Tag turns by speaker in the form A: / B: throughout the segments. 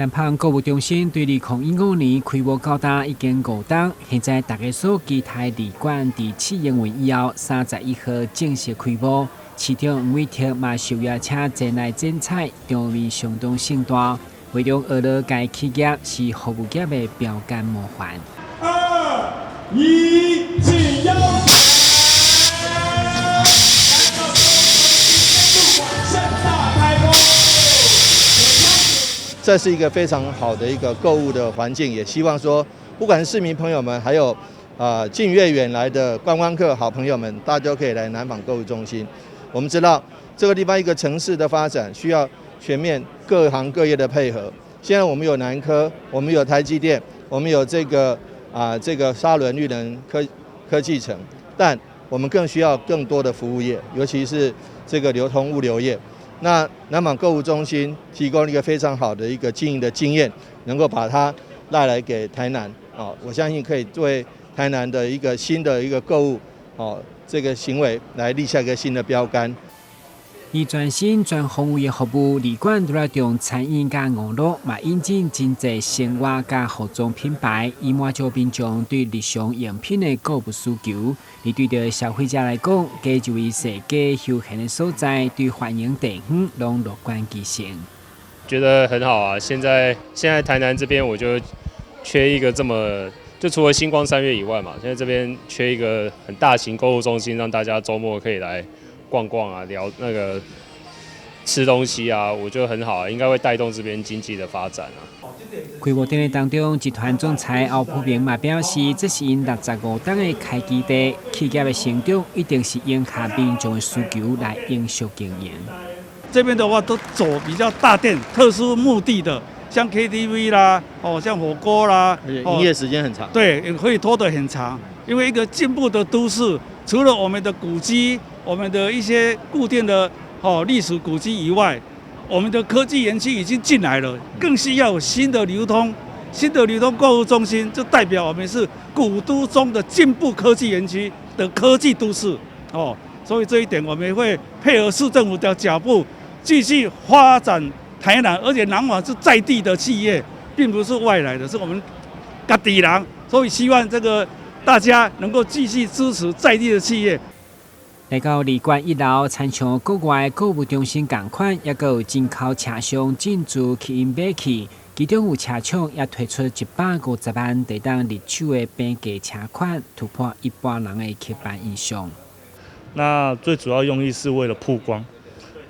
A: 南方购物中心对2015年开幕到今已经5档，现在大家所期待旅馆在试营运以后，31号正式开幕。市场每天嘛受邀请前来剪彩，场面相当盛大。为了娱乐界企业是服务业的标杆模范。
B: 2、1，请邀
C: 这是一个非常好的一个购物的环境，也希望说，不管是市民朋友们，还有近越远来的观光客好朋友们，大家都可以来南纺购物中心。我们知道这个地方一个城市的发展需要全面各行各业的配合。现在我们有南科，我们有台积电，我们有这个沙仑绿能科技城，但我们更需要更多的服务业，尤其是这个流通物流业。那南纺购物中心提供一个非常好的一个经营的经验，能够把它带来给台南我相信可以为台南的一个新的一个购物这个行为来立下一个新的标杆。
A: 以全新全方位的服务，旅馆除了用餐饮加网络，嘛引进真侪生活加服装品牌，以满足民众对日常用品的购物需求。而对着消费者来讲，家就为世界休闲的所在，对欢迎地方拢乐观其成。
D: 觉得很好啊！现在台南这边我就缺一个就除了星光3月以外嘛，现在这边缺一个很大型购物中心，让大家周末可以来逛逛啊，聊那个吃东西啊，我觉得很好啊，应该会带动这边经济的发展啊。
A: 开幕典礼当中，集团总裁欧普明嘛表示，这是因65档的开基地，企业的成长一定是迎合民众的需求来营销经营。
E: 这边的话都走比较大店、特殊目的的，像 KTV 啦，像火锅啦，
C: 营业时间很长。
E: 对，也可以拖得很长。因为一个进步的都市，除了我们的古迹、我们的一些固定的历史古迹以外，我们的科技园区已经进来了，更需要有新的流通购物中心，就代表我们是古都中的进步科技园区的科技都市所以这一点我们会配合市政府的脚步，继续发展台南，而且南纺是在地的企业，并不是外来的，是我们家己人，所以希望这个大家能够继续支持在地的企业。
A: 来到旅馆1楼，参像国外购物中心同款，也有进口车厢进驻吸引买气，其中有车厂也推出150万地当入手的平价车款，突破一般人的700以上。
F: 那最主要用意是为了曝光，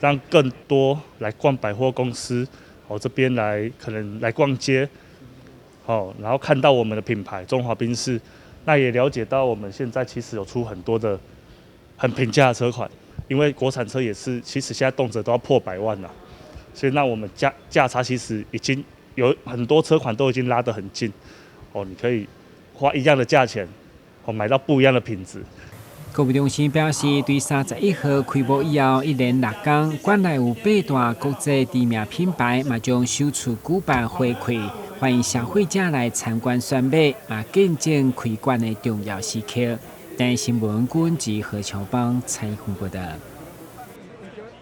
F: 让更多来逛百货公司这边可能来逛街然后看到我们的品牌中华宾士，那也了解到我们现在其实有出很多的很平价的车款，因为国产车也是其实现在动辄都要破100万了，所以那我们价差其实已经有很多车款都已经拉得很近你可以花一样的价钱买到不一样的品质。
A: 购物中心表示，对31号开幕以后一连6天，馆内有8大国际知名品牌，嘛将首次举办回馈，欢迎消费者来参观选买，嘛见证开馆的重要时刻。台新闻军及何强邦采访报道。